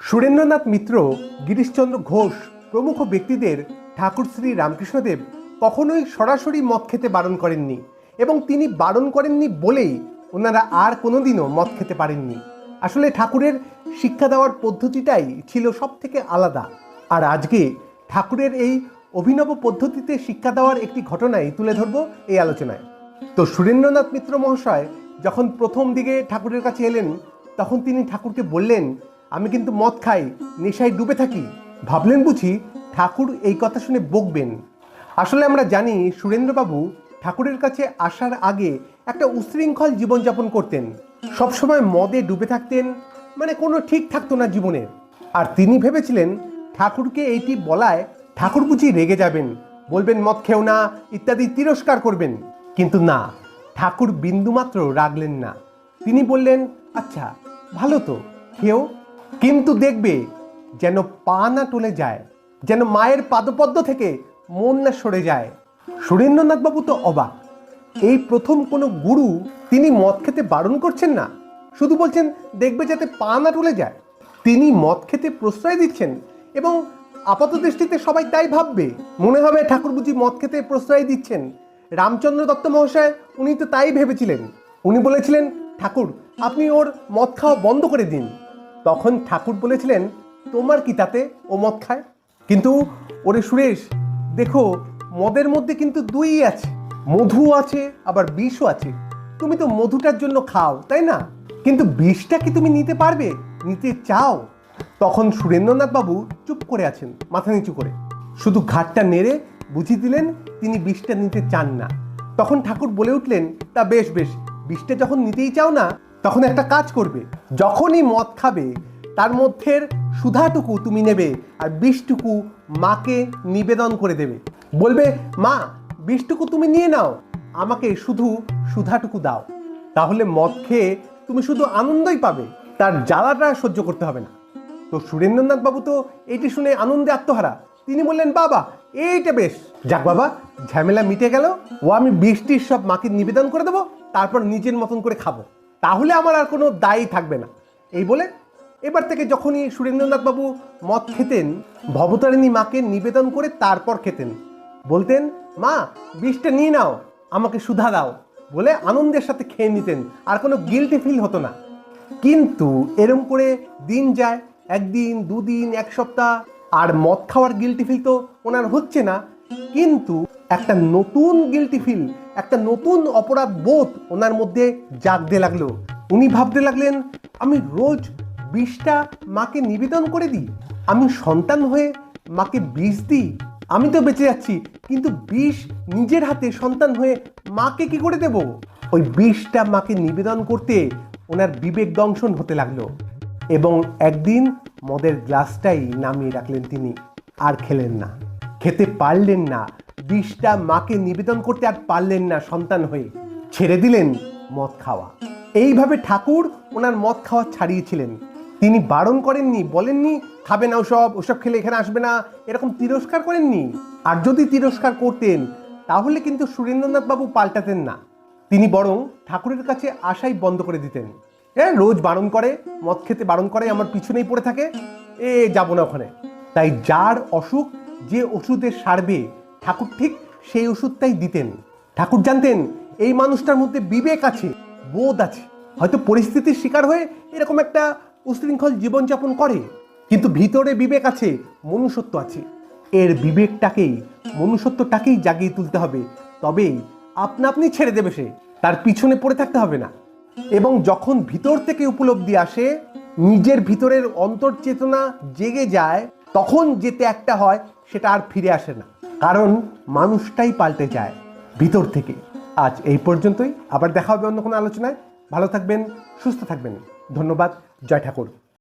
সুরেন্দ্রনাথ মিত্র, গিরিশচন্দ্র ঘোষ প্রমুখ ব্যক্তিদের ঠাকুর শ্রী রামকৃষ্ণদেব কখনোই সরাসরি মদ খেতে বারণ করেননি এবং তিনি বারণ করেননি বলেই ওনারা আর কোনোদিনও মদ খেতে পারেননি। আসলে ঠাকুরের শিক্ষা দেওয়ার পদ্ধতিটাই ছিল সব থেকে আলাদা। আর আজকে ঠাকুরের এই অভিনব পদ্ধতিতে শিক্ষা দেওয়ার একটি ঘটনাই তুলে ধরবো এই আলোচনায়। তো সুরেন্দ্রনাথ মিত্র মহাশয় যখন প্রথম দিকে ঠাকুরের কাছে এলেন, তখন তিনি ঠাকুরকে বললেন, আমি কিন্তু মদ খাই, নেশায় ডুবে থাকি। ভাবলেন বুঝি ঠাকুর এই কথা শুনে বকবেন। আসলে আমরা জানি সুরেন্দ্রবাবু ঠাকুরের কাছে আসার আগে একটা উশৃঙ্খল জীবনযাপন করতেন, সবসময় মদে ডুবে থাকতেন, মানে কোনো ঠিক থাকতো না জীবনের। আর তিনি ভেবেছিলেন ঠাকুরকে এইটি বলায় ঠাকুর বুঝি রেগে যাবেন, বলবেন মদ খেও না ইত্যাদি তিরস্কার করবেন। কিন্তু না, ঠাকুর বিন্দুমাত্র রাগলেন না। তিনি বললেন, আচ্ছা ভালো তো, খেও, কিন্তু দেখবে যেন পা না টলে যায়, যেন মায়ের পাদপদ্ম থেকে মন না সরে যায়। সুরেন্দ্রনাথ বাবু তো অবাক। এই প্রথম কোনো গুরু তিনি মদ খেতে বারণ করছেন না, শুধু বলছেন দেখবে যাতে পা না টলে যায়। তিনি মদ খেতে প্রশ্রয় দিচ্ছেন এবং আপাত দৃষ্টিতে সবাই তাই ভাববে, মনে হবে ঠাকুর বুঝি মদ খেতে প্রশ্রয় দিচ্ছেন। রামচন্দ্র দত্ত মহাশয় উনি তো তাই ভেবেছিলেন। উনি বলেছিলেন, ঠাকুর আপনি ওর মদ খাওয়া বন্ধ করে দিন। তখন ঠাকুর বলেছিলেন, তোমার কি তাতে, ও মদ খায়। কিন্তু ওরে সুরেশ, দেখো মদের মধ্যে কিন্তু দুই আছে, মধু আছে আবার বিষও আছে। তুমি তো মধুটার জন্য খাও, তাই না? কিন্তু বিষটা কি তুমি নিতে পারবে, নিতে চাও? তখন সুরেন্দ্রনাথ বাবু চুপ করে আছেন, মাথা নিচু করে, শুধু ঘাটটা নেড়ে বুঝিয়ে দিলেন তিনি বিষটা নিতে চান না। তখন ঠাকুর বলে উঠলেন, তা বেশ বেশ, বিষটা যখন নিতেই চাও না, তখন একটা কাজ করবে, যখনই মদ খাবে তার মধ্যের সুধাটুকু তুমি নেবে আর বিষটুকু মাকে নিবেদন করে দেবে। বলবে, মা বিষটুকু তুমি নিয়ে নাও, আমাকে শুধু সুধাটুকু দাও। তাহলে মদ খেয়ে তুমি শুধু আনন্দই পাবে, তার জ্বালাটা সহ্য করতে হবে না। তো সুরেন্দ্রনাথ বাবু তো এটি শুনে আনন্দে আত্মহারা। তিনি বললেন, বাবা এইটা বেশ, যাক বাবা, ঝামেলা মিটে গেল। ও আমি বৃষ্টির সব মাকে নিবেদন করে দেবো, তারপর নিজের মতন করে খাবো, তাহলে আমার আর কোনো দায়ী থাকবে না। এই বলে এবার থেকে যখনই সুরেন্দ্রনাথ বাবু মদ খেতেন, ভবতারিণী মাকে নিবেদন করে তারপর খেতেন। বলতেন, মা বিষটা নিয়ে নাও, আমাকে সুধা দাও, বলে আনন্দের সাথে খেয়ে নিতেন, আর কোনো গিল্টি ফিল হতো না। কিন্তু এরম করে দিন যায়, একদিন দুদিন এক সপ্তাহ, আর মদ খাওয়ার গিল্টি ফিল তো ওনার হচ্ছে না। কিন্তু একটা নতুন গিল্টি ফিল, একটা নতুন অপরাধ বোধ ওনার মধ্যে জাগতে লাগলো। উনি ভাবতে লাগলেন, আমি রোজ বিষটা মাকে নিবেদন করে দিই, আমি সন্তান হয়ে মাকে বিষ দিই, আমি তো বেঁচে যাচ্ছি, কিন্তু বিষ নিজের হাতে সন্তান হয়ে মাকে কি করে দেব? ওই বিষটা মাকে নিবেদন করতে ওনার বিবেক দংশন হতে লাগলো এবং একদিন মদের গ্লাসটাই নামিয়ে রাখলেন তিনি, আর খেলেন না, খেতে পারলেন না, বিষটা মাকে নিবেদন করতে আর পারলেন না সন্তান হয়ে, ছেড়ে দিলেন মদ খাওয়া। এইভাবে ঠাকুর ওনার মদ খাওয়া ছাড়িয়েছিলেন। তিনি বারণ করেননি, বলেননি খাবে না ওসব খেলে এখানে আসবে না, এরকম তিরস্কার করেননি। আর যদি তিরস্কার করতেন তাহলে কিন্তু সুরেন্দ্রনাথ বাবু পাল্টাতেন না, তিনি বরং ঠাকুরের কাছে আসাই বন্ধ করে দিতেন। রোজ বারণ করে, মদ খেতে বারণ করে, আমার পিছনেই পড়ে থাকে, যাবো না ওখানে। তাই যার অসুখ যে ওষুধে সারবে, ঠাকুর ঠিক সেই ওষুধটাই দিতেন। ঠাকুর জানতেন এই মানুষটার মধ্যে বিবেক আছে, বোধ আছে, হয়তো পরিস্থিতির শিকার হয়ে এরকম একটা উশৃঙ্খল জীবনযাপন করে, কিন্তু ভিতরে বিবেক আছে, মনুষ্যত্ব আছে। এর বিবেকটাকেই, মনুষ্যত্বটাকেই জাগিয়ে তুলতে হবে, তবেই আপনা আপনি ছেড়ে দেবে সে, তার পিছনে পড়ে থাকতে হবে না। এবং যখন ভিতর থেকে উপলব্ধি আসে, নিজের ভিতরের অন্তর্চেতনা জেগে যায়, তখন যেতে একটা হয় সেটা আর ফিরে আসে না, কারণ মানুষটাই পাল্টে যায় ভিতর থেকে। আজ এই পর্যন্তই, আবার দেখা হবে অন্য কোনো আলোচনায়। ভালো থাকবেন, সুস্থ থাকবেন। ধন্যবাদ। জয় ঠাকুর।